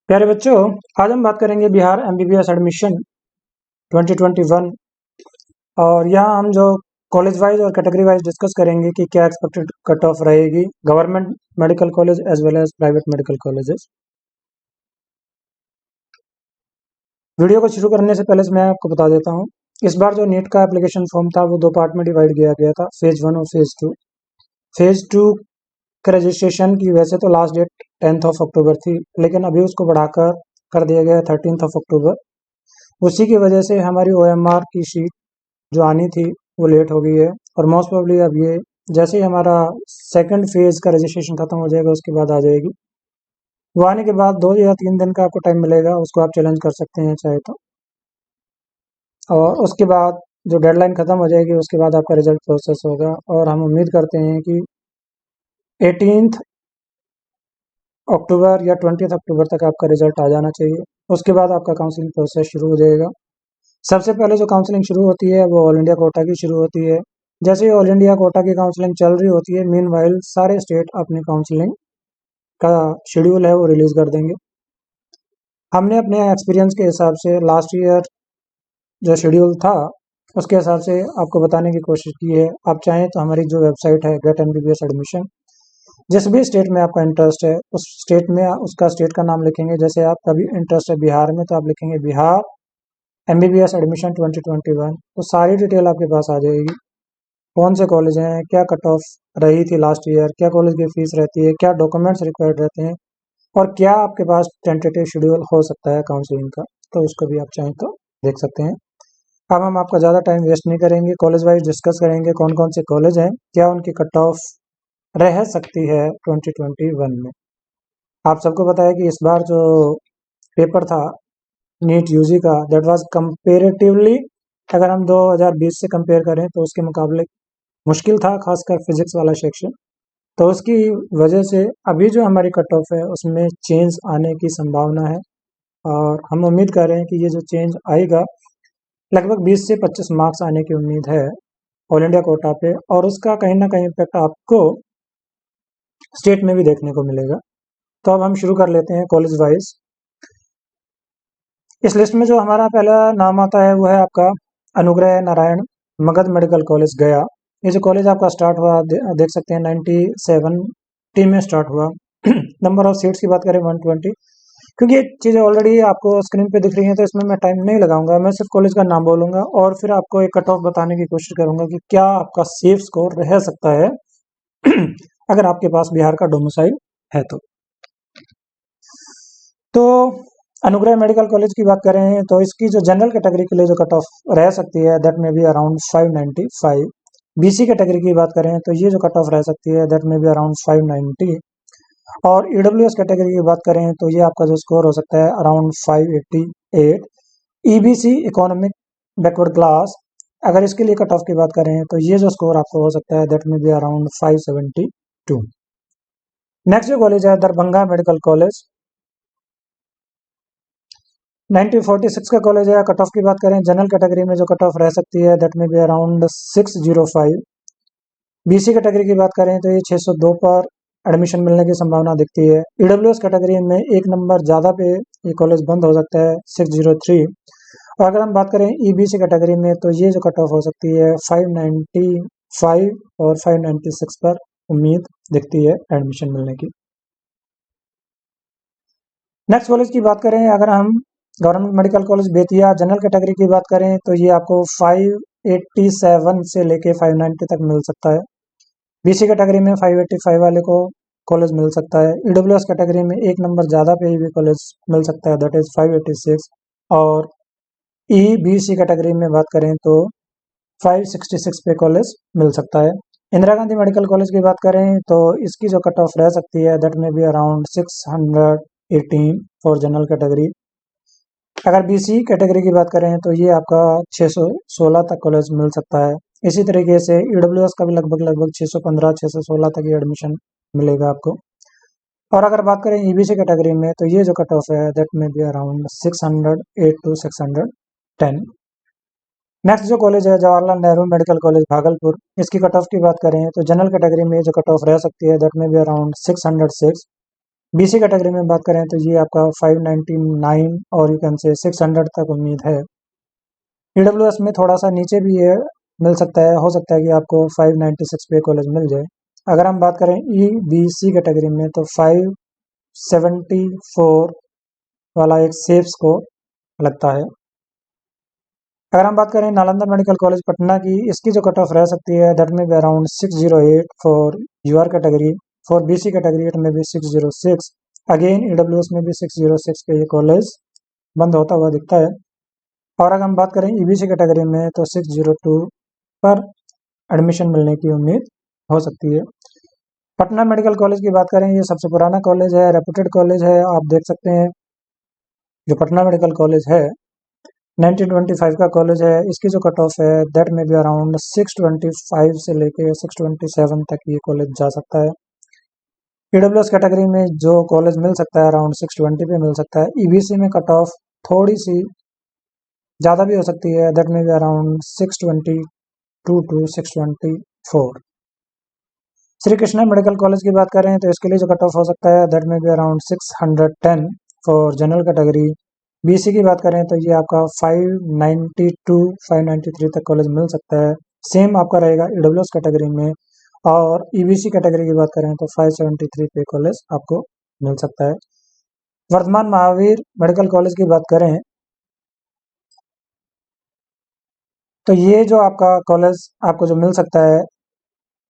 प्यारे बच्चों, आज हम बात करेंगे बिहार एमबीबीएस एडमिशन 2021 और यहाँ हम जो कॉलेज वाइज और कैटेगरी वाइज डिस्कस करेंगे कि क्या एक्सपेक्टेड कट ऑफ रहेगी government medical college as well as private medical colleges. Video को शुरू करने से पहले मैं आपको बता देता हूँ, इस बार जो नीट का एप्लीकेशन फॉर्म था वो दो पार्ट में डिवाइड किया गया था, फेज 1 और फेज 2। फेज 2 का रजिस्ट्रेशन की वैसे तो last date 10th of October थी, लेकिन अभी उसको बढ़ाकर कर दिया गया 13th ऑफ अक्टूबर। उसी की वजह से हमारी OMR की शीट जो आनी थी वो लेट हो गई है और मोस्ट प्रोबेबली अब ये जैसे ही हमारा सेकंड फेज का रजिस्ट्रेशन खत्म हो जाएगा उसके बाद आ जाएगी। वो आने के बाद 2 या 3 दिन का आपको टाइम मिलेगा, उसको आप चैलेंज कर सकते हैं चाहे तो। और उसके बाद जो डेडलाइन खत्म हो जाएगी उसके बाद आपका रिजल्ट प्रोसेस होगा और हम उम्मीद करते हैं कि 18th अक्टूबर या 20th अक्टूबर तक आपका रिजल्ट आ जाना चाहिए। उसके बाद आपका काउंसलिंग प्रोसेस शुरू हो जाएगा। सबसे पहले जो काउंसलिंग शुरू होती है वो ऑल इंडिया कोटा की शुरू होती है। जैसे ही ऑल इंडिया कोटा की काउंसलिंग चल रही होती है, मीनवाइल सारे स्टेट अपनी काउंसलिंग का शेड्यूल है वो रिलीज कर देंगे। हमने अपने एक्सपीरियंस के हिसाब से लास्ट ईयर जो शेड्यूल था उसके हिसाब से आपको बताने की कोशिश की है। आप चाहें तो हमारी जो वेबसाइट है गेट एमबीबीएस एडमिशन, जिस भी स्टेट में आपका इंटरेस्ट है उस स्टेट में उसका स्टेट का नाम लिखेंगे। जैसे आपका भी इंटरेस्ट है बिहार में तो आप लिखेंगे बिहार एमबीबीएस एडमिशन 2021, तो सारी डिटेल आपके पास आ जाएगी। कौन से कॉलेज हैं, क्या कट ऑफ रही थी लास्ट ईयर, क्या कॉलेज की फीस रहती है, क्या डॉक्यूमेंट्स रिक्वायर्ड रहते हैं और क्या आपके पास टेंटेटिव शेड्यूल हो सकता है काउंसलिंग का, तो उसको भी आप चाहें तो देख सकते हैं। अब हम आपका ज़्यादा टाइम वेस्ट नहीं करेंगे, कॉलेज वाइज डिस्कस करेंगे कौन कौन से कॉलेज हैं, क्या उनकी कट ऑफ रह सकती है 2021 में। आप सबको पता है कि इस बार जो पेपर था नीट यूजी का, दैट वाज कंपेरेटिवली, अगर हम 2020 से कंपेयर करें तो उसके मुकाबले मुश्किल था, खासकर फिजिक्स वाला सेक्शन। तो उसकी वजह से अभी जो हमारी कट ऑफ है उसमें चेंज आने की संभावना है और हम उम्मीद कर रहे हैं कि ये जो चेंज आएगा लगभग 20 से 25 मार्क्स आने की उम्मीद है ऑल इंडिया कोटा पे, और उसका कहीं ना कहीं इम्पैक्ट आपको स्टेट में भी देखने को मिलेगा। तो अब हम शुरू कर लेते हैं कॉलेज वाइज। इस लिस्ट में जो हमारा पहला नाम आता है वो है आपका अनुग्रह नारायण मगध मेडिकल कॉलेज गया। ये जो कॉलेज आपका स्टार्ट हुआ देख सकते हैं 1970 में स्टार्ट हुआ। नंबर ऑफ सीट्स की बात करें 120। क्योंकि ये चीज़ें ऑलरेडी आपको स्क्रीन पे दिख रही हैं तो इसमें मैं टाइम नहीं लगाऊंगा, मैं सिर्फ कॉलेज का नाम बोलूंगा और फिर आपको एक कट ऑफ बताने की कोशिश करूंगा कि क्या आपका सेफ स्कोर रह सकता है अगर आपके पास बिहार का डोमिसाइल है तो अनुग्रह मेडिकल कॉलेज की बात करें तो इसकी जो जनरल कैटेगरी के लिए जो कट ऑफ रह सकती है दैट में भी अराउंड 595। बीसी कैटेगरी की बात करें तो ये जो कट ऑफ रह सकती है दैट में भी अराउंड 590 और ईडब्ल्यूएस कैटेगरी की बात करें तो ये आपका जो स्कोर हो सकता है around 588। EBC economic backward class, अगर इसके लिए कट ऑफ की बात करें तो ये जो स्कोर आपको हो सकता है दैट में भी अराउंड 572। नेक्स्ट जो कॉलेज है दरभंगा मेडिकल कॉलेज, 1946 का कॉलेज है। कट ऑफ की बात करें जनरल कैटेगरी में जो कट ऑफ रह सकती है दैट में भी अराउंड 605। बीसी कैटेगरी की बात करें तो ये 602 पर एडमिशन मिलने की संभावना दिखती है। ईडब्ल्यूएस कैटेगरी में एक नंबर ज़्यादा पे ये कॉलेज बंद हो सकता है 603। और अगर हम बात करें ईबीसी कैटेगरी में तो ये जो कट ऑफ हो सकती है 595 और 596 पर उम्मीद दिखती है एडमिशन मिलने की। नेक्स्ट कॉलेज की बात करें अगर हम government medical college Bettiah, general category की बात करें तो ये आपको 587 से लेके 590 तक मिल सकता है। बीसी कैटेगरी में 585 वाले को कॉलेज मिल सकता है। ईडब्ल्यूएस कैटेगरी में एक नंबर ज़्यादा पे भी कॉलेज मिल सकता है दैट इज़ 586। और ईबीसी कैटेगरी में बात करें तो 566 पे कॉलेज मिल सकता है। इंदिरा गांधी मेडिकल कॉलेज की बात करें तो इसकी जो कट ऑफ रह सकती है दैट में भी अराउंड 618 फॉर जनरल कैटेगरी। अगर बीसी कैटेगरी की बात करें तो ये आपका 616 तक कॉलेज मिल सकता है। इसी तरीके से ईडब्ल्यूएस का भी लगभग 615 616 तक ये एडमिशन मिलेगा आपको। और अगर बात करें ईबीसी कैटेगरी में तो ये जो कट ऑफ है दैट में भी अराउंड 608 टू 610। नेक्स्ट जो कॉलेज है जवाहरलाल नेहरू मेडिकल कॉलेज भागलपुर, इसकी कट ऑफ की बात करें तो जनरल कैटेगरी में जो कट ऑफ रह सकती है दैट में भी अराउंड 606। बीसी कैटेगरी में बात करें तो ये आपका 599 और यू कैन से 600 तक उम्मीद है। ईडब्ल्यूएस में थोड़ा सा नीचे भी है, मिल सकता है, हो सकता है कि आपको 596 पे कॉलेज मिल जाए। अगर हम बात करें ईबीसी कैटेगरी में तो 574 वाला एक सेफ स्कोर लगता है। अगर हम बात करें नालंदा मेडिकल कॉलेज पटना की, इसकी जो कट ऑफ रह सकती है दैट में be around 608 for UR category, for BC category it में भी 606, अगेन ईडब्ल्यूएस में भी 606 पे ये कॉलेज बंद होता हुआ दिखता है। और अगर हम बात करें ईबीसी कैटेगरी में तो 602 पर एडमिशन मिलने की उम्मीद हो सकती है। पटना मेडिकल कॉलेज की बात करें, ये सबसे पुराना कॉलेज है, रेपुटेड कॉलेज है, आप देख सकते हैं जो पटना मेडिकल कॉलेज है 1925 का कॉलेज है। इसकी जो कट ऑफ है दैट में भी अराउंड 625 से लेके 627 तक ये कॉलेज जा सकता है। ईडब्ल्यूएस कैटेगरी में जो कॉलेज मिल सकता है अराउंड 620 पे मिल सकता है। ईबीसी में कट ऑफ थोड़ी सी ज़्यादा भी हो सकती है, दैट में भी around 622 to 624। Shri Krishna medical college की बात करें तो इसके लिए जो कट ऑफ हो सकता है दैट में भी around 610 for general category. BC की बात करें तो ये आपका 592 593 तक कॉलेज मिल सकता है। सेम आपका रहेगा ईडब्ल्यूएस कैटेगरी में। और ईबीसी कैटेगरी की बात करें तो 573 पे कॉलेज आपको मिल सकता है। वर्धमान महावीर मेडिकल कॉलेज की बात करें तो ये जो आपका कॉलेज आपको जो मिल सकता है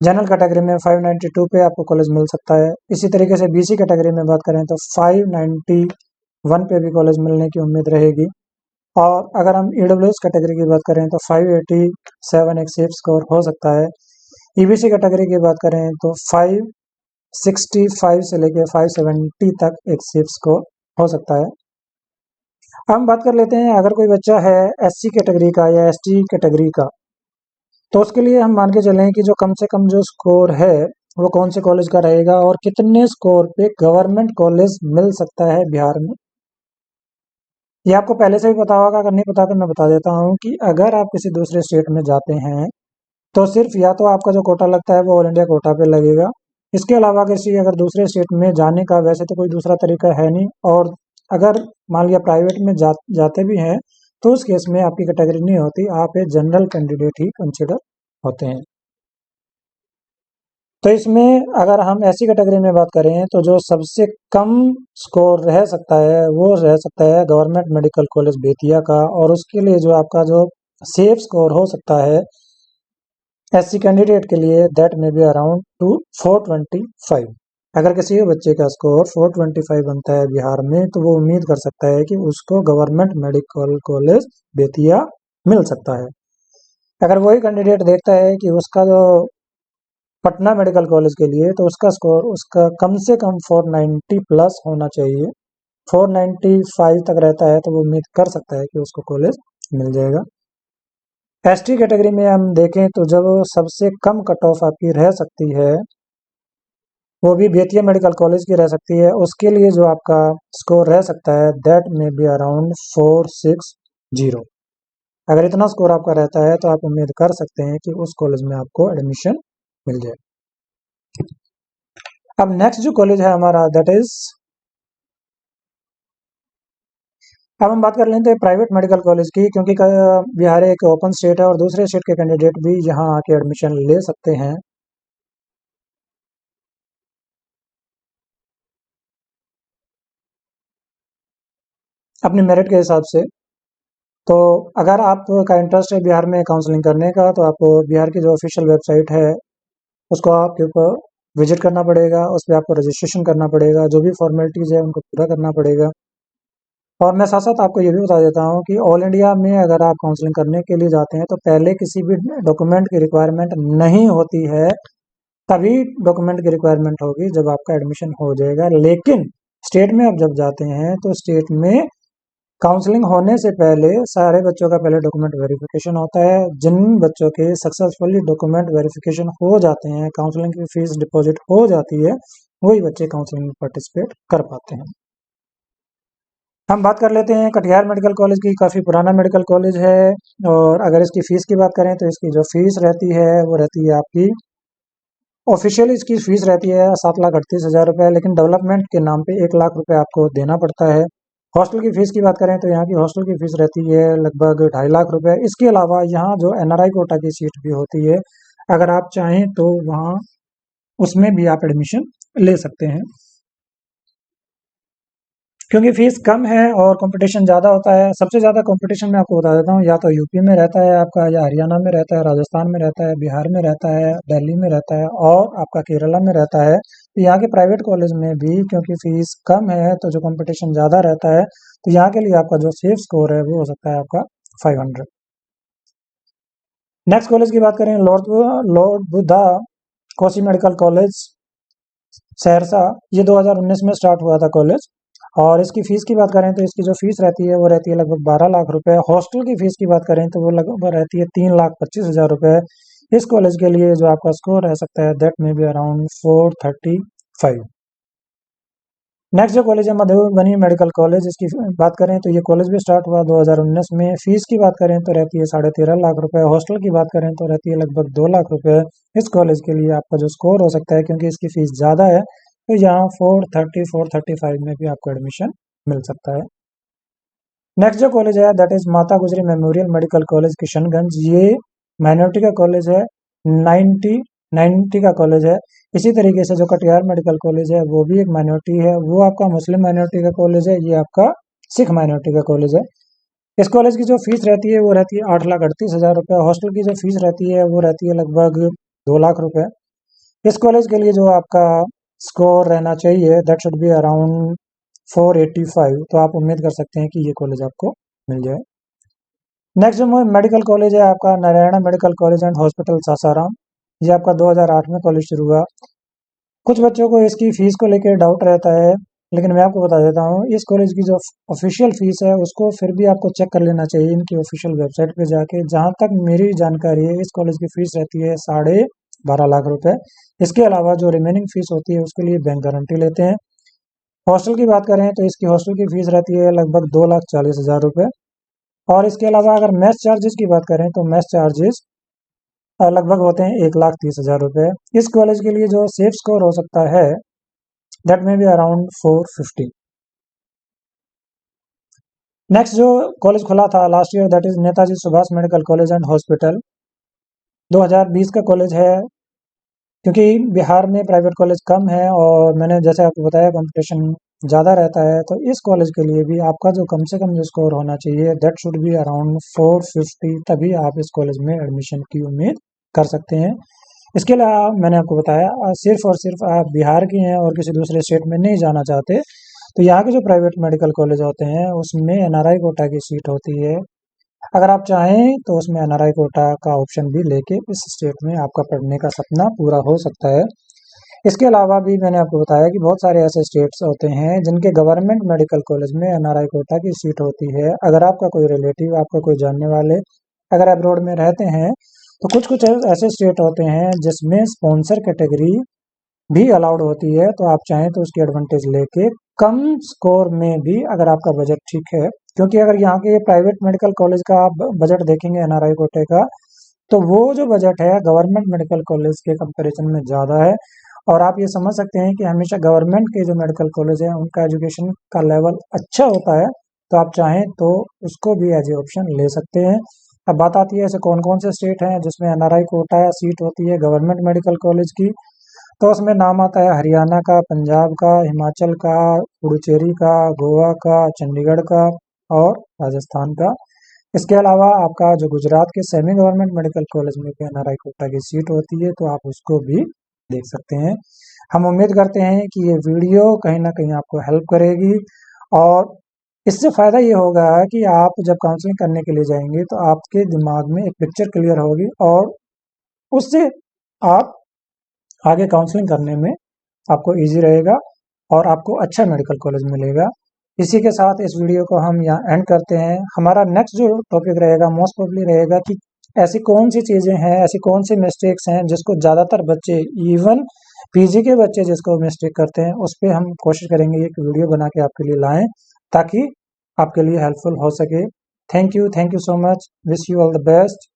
जनरल कैटेगरी में 592 पे आपको कॉलेज मिल सकता है। इसी तरीके से बीसी कैटेगरी में बात करें तो 591 पे भी कॉलेज मिलने की उम्मीद रहेगी। और अगर हम ईडब्ल्यूएस कैटेगरी की बात करें तो 587 एक सेफ स्कोर हो सकता है। ईबीसी कैटेगरी की बात करें तो 565 से लेकर 570 तक एक सेफ स्कोर हो सकता है। हम बात कर लेते हैं अगर कोई बच्चा है एससी कैटेगरी का या एसटी कैटेगरी का, तो उसके लिए हम मान के चलें कि जो कम से कम जो स्कोर है वो कौन से कॉलेज का रहेगा और कितने स्कोर पे गवर्नमेंट कॉलेज मिल सकता है बिहार में। ये आपको पहले से भी पता होगा, अगर नहीं पता तो मैं बता देता हूँ कि अगर आप किसी दूसरे स्टेट में जाते हैं तो सिर्फ या तो आपका जो कोटा लगता है वो ऑल इंडिया कोटा पे लगेगा। इसके अलावा किसी अगर दूसरे स्टेट में जाने का वैसे तो कोई दूसरा तरीका है नहीं। और अगर मान लिया प्राइवेट में जाते भी हैं तो उस केस में आपकी कैटेगरी नहीं होती, आप एक जनरल कैंडिडेट ही कंसिडर होते हैं। तो इसमें अगर हम ऐसी कैटेगरी में बात करें तो जो सबसे कम स्कोर रह सकता है वो रह सकता है गवर्नमेंट मेडिकल कॉलेज बेतिया का। और उसके लिए जो आपका जो सेफ स्कोर हो सकता है एससी कैंडिडेट के लिए दैट में भी अराउंड टू 425। अगर किसी भी बच्चे का स्कोर 425 बनता है बिहार में तो वो उम्मीद कर सकता है कि उसको गवर्नमेंट मेडिकल कॉलेज बेतिया मिल सकता है। अगर वही कैंडिडेट देखता है कि उसका जो पटना मेडिकल कॉलेज के लिए तो उसका स्कोर उसका कम से कम 490 प्लस होना चाहिए, 495 तक रहता है तो वो उम्मीद कर सकता है कि उसको कॉलेज मिल जाएगा। एसटी कैटेगरी में हम देखें तो जब सबसे कम कट ऑफ आपकी रह सकती है वो भी बेतिया मेडिकल कॉलेज की रह सकती है। उसके लिए जो आपका स्कोर रह सकता है दैट में बी अराउंड 460। अगर इतना स्कोर आपका रहता है तो आप उम्मीद कर सकते हैं कि उस कॉलेज में आपको एडमिशन मिल जाए। अब नेक्स्ट जो कॉलेज है हमारा दैट इज, अब हम बात कर लेते हैं प्राइवेट मेडिकल कॉलेज की, क्योंकि बिहार एक ओपन स्टेट है और दूसरे स्टेट के कैंडिडेट भी यहाँ आके एडमिशन ले सकते हैं। अपने मेरिट के हिसाब से। तो अगर आपका इंटरेस्ट है बिहार में काउंसलिंग करने का तो आपको बिहार की जो ऑफिशियल वेबसाइट है उसको आपके ऊपर विजिट करना पड़ेगा, उस पर आपको रजिस्ट्रेशन करना पड़ेगा, जो भी फॉर्मेलिटीज़ है उनको पूरा करना पड़ेगा। और मैं साथ साथ आपको ये भी बता देता हूँ कि ऑल इंडिया में अगर आप काउंसलिंग करने के लिए जाते हैं तो पहले किसी भी डॉक्यूमेंट की रिक्वायरमेंट नहीं होती है, तभी डॉक्यूमेंट की रिक्वायरमेंट होगी जब आपका एडमिशन हो जाएगा। लेकिन स्टेट में आप जब जाते हैं तो स्टेट में काउंसलिंग होने से पहले सारे बच्चों का पहले डॉक्यूमेंट वेरिफिकेशन होता है। जिन बच्चों के सक्सेसफुली डॉक्यूमेंट वेरिफिकेशन हो जाते हैं, काउंसलिंग की फीस डिपॉजिट हो जाती है, वही बच्चे काउंसलिंग में पार्टिसिपेट कर पाते हैं। हम बात कर लेते हैं कटिहार मेडिकल कॉलेज की, काफ़ी पुराना मेडिकल कॉलेज है। और अगर इसकी फ़ीस की बात करें तो इसकी जो फ़ीस रहती है वो रहती है आपकी ऑफिशियली इसकी फीस रहती है 7,38,000 रुपये, लेकिन डेवलपमेंट के नाम पे 1,00,000 रुपये आपको देना पड़ता है। हॉस्टल की फ़ीस की बात करें तो यहाँ की हॉस्टल की फ़ीस रहती है लगभग 2,50,000 रुपये। इसके अलावा यहाँ जो एनआरआई कोटा की सीट भी होती है, अगर आप चाहें तो वहाँ उसमें भी आप एडमिशन ले सकते हैं, क्योंकि फीस कम है और कंपटीशन ज़्यादा होता है। सबसे ज़्यादा कंपटीशन मैं आपको बता देता हूँ, या तो यूपी में रहता है आपका, या हरियाणा में रहता है, राजस्थान में रहता है, बिहार में रहता है, दिल्ली में रहता है और आपका केरला में रहता है। तो यहाँ के प्राइवेट कॉलेज में भी क्योंकि फीस कम है तो जो कंपटीशन ज़्यादा रहता है, तो यहाँ के लिए आपका जो सेफ स्कोर है वो हो सकता है आपका 500। नेक्स्ट कॉलेज की बात करें, Lord Buddha Kosi medical college Saharsa. ये 2019 में स्टार्ट हुआ था कॉलेज, और इसकी फ़ीस की बात करें तो इसकी जो फ़ीस रहती है वो रहती है लगभग 12,00,000 रुपये। हॉस्टल की फ़ीस की बात करें तो वो लगभग रहती है 3,25,000 रुपये। इस कॉलेज के लिए जो आपका स्कोर रह सकता है दैट में बी अराउंड 435। नेक्स्ट जो कॉलेज है मधुबनी मेडिकल कॉलेज, इसकी बात करें तो ये कॉलेज भी स्टार्ट हुआ 2019 में। फ़ीस की बात करें तो रहती है 13.5 लाख रुपये। हॉस्टल की बात करें तो रहती है लगभग 2 लाख रुपये। इस कॉलेज के लिए आपका जो स्कोर हो सकता है, क्योंकि इसकी फ़ीस ज़्यादा है, तो यहाँ 435 में भी आपको एडमिशन मिल सकता है। नेक्स्ट जो कॉलेज है दैट इज माता गुजरी मेमोरियल मेडिकल कॉलेज किशनगंज। ये माइनॉरिटी का कॉलेज है, 90 का कॉलेज है। इसी तरीके से जो कटिहार मेडिकल कॉलेज है वो भी एक माइनॉरिटी है, वो आपका मुस्लिम माइनॉरिटी का कॉलेज है, ये आपका सिख माइनॉरिटी का कॉलेज है। इस कॉलेज की जो फीस रहती है वो रहती है 8,38,000 रुपये। हॉस्टल की जो फीस रहती है वो रहती है लगभग 2 लाख रुपये। इस कॉलेज के लिए जो आपका स्कोर रहना चाहिए दैट शुड बी अराउंड 485, तो आप उम्मीद कर सकते हैं कि ये कॉलेज आपको मिल जाए। नेक्स्ट जो मेडिकल कॉलेज है आपका Narayana medical college and hospital Sasaram. ये आपका 2008 में कॉलेज शुरू हुआ। कुछ बच्चों को इसकी फ़ीस को लेकर डाउट रहता है, लेकिन मैं आपको बता देता हूँ इस कॉलेज की जो ऑफिशियल फ़ीस है उसको फिर भी आपको चेक कर लेना चाहिए इनकी ऑफिशियल वेबसाइट पे जाके। जहाँ तक मेरी जानकारी है इस कॉलेज की फ़ीस रहती है 12.5 लाख रुपये। इसके अलावा जो रिमेनिंग फ़ीस होती है उसके लिए बैंक गारंटी लेते हैं। हॉस्टल की बात करें तो इसकी हॉस्टल की फ़ीस रहती है लगभग 2,40,000 रुपये। और इसके अलावा अगर मेस चार्जेस की बात करें तो मेस चार्जेस लगभग होते हैं 1,30,000 रुपये। इस कॉलेज के लिए जो सेफ स्कोर हो सकता है दैट में भी अराउंड 450। नेक्स्ट जो कॉलेज खुला था last year that is Netaji Subhash medical college and hospital. 2020 का कॉलेज है, क्योंकि बिहार में प्राइवेट कॉलेज कम है और मैंने जैसे आपको बताया कंपटीशन ज़्यादा रहता है, तो इस कॉलेज के लिए भी आपका जो कम से कम जो स्कोर होना चाहिए दैट शुड बी अराउंड 450, तभी आप इस कॉलेज में एडमिशन की उम्मीद कर सकते हैं। इसके अलावा मैंने आपको बताया सिर्फ और सिर्फ आप बिहार की हैं और किसी दूसरे स्टेट में नहीं जाना चाहते, तो यहाँ के जो प्राइवेट मेडिकल कॉलेज होते हैं उसमें एनआरआई कोटा की सीट होती है। अगर आप चाहें तो उसमें एनआरआई कोटा का ऑप्शन भी लेके इस स्टेट में आपका पढ़ने का सपना पूरा हो सकता है। इसके अलावा भी मैंने आपको बताया कि बहुत सारे ऐसे स्टेट्स होते हैं जिनके गवर्नमेंट मेडिकल कॉलेज में एनआरआई कोटा की सीट होती है। अगर आपका कोई रिलेटिव, आपका कोई जानने वाले अगर अब्रॉड में रहते हैं, तो कुछ कुछ ऐसे स्टेट होते हैं जिसमें स्पॉन्सर कैटेगरी भी अलाउड होती है, तो आप चाहें तो उसकी एडवांटेज लेके कम स्कोर में भी अगर आपका बजट ठीक है, क्योंकि अगर यहाँ के प्राइवेट मेडिकल कॉलेज का आप बजट देखेंगे एनआरआई कोटे का, तो वो जो बजट है गवर्नमेंट मेडिकल कॉलेज के कंपैरिजन में ज़्यादा है। और आप ये समझ सकते हैं कि हमेशा गवर्नमेंट के जो मेडिकल कॉलेज हैं उनका एजुकेशन का लेवल अच्छा होता है, तो आप चाहें तो उसको भी एज ए ऑप्शन ले सकते हैं। अब बात आती है ऐसे कौन कौन से स्टेट हैं जिसमें एनआरआई कोटा सीट होती है गवर्नमेंट मेडिकल कॉलेज की, तो उसमें नाम आता है हरियाणा का, पंजाब का, हिमाचल का, पुडुचेरी का, गोवा का, चंडीगढ़ का और राजस्थान का। इसके अलावा आपका जो गुजरात के सेमी गवर्नमेंट मेडिकल कॉलेज में भी एनआरआई कोटा की सीट होती है, तो आप उसको भी देख सकते हैं। हम उम्मीद करते हैं कि ये वीडियो कहीं ना कहीं आपको हेल्प करेगी, और इससे फ़ायदा ये होगा कि आप जब काउंसलिंग करने के लिए जाएंगे तो आपके दिमाग में एक पिक्चर क्लियर होगी, और उससे आप आगे काउंसलिंग करने में आपको इजी रहेगा और आपको अच्छा मेडिकल कॉलेज मिलेगा। इसी के साथ इस वीडियो को हम यहाँ एंड करते हैं। हमारा नेक्स्ट जो टॉपिक रहेगा मोस्ट प्रोबेबली रहेगा कि ऐसी कौन सी चीज़ें हैं, ऐसी कौन सी मिस्टेक्स हैं जिसको ज़्यादातर बच्चे, इवन पीजी के बच्चे जिसको मिस्टेक करते हैं, उस पर हम कोशिश करेंगे एक वीडियो बना के आपके लिए लाएं ताकि आपके लिए हेल्पफुल हो सके। Thank you so much, wish you all the best.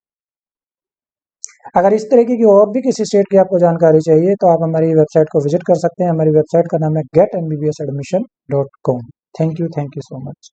अगर इस तरीके की और भी किसी स्टेट की आपको जानकारी चाहिए तो आप हमारी वेबसाइट को विजिट कर सकते हैं। हमारी वेबसाइट का नाम है getambbsadmission.com। Thank you so much.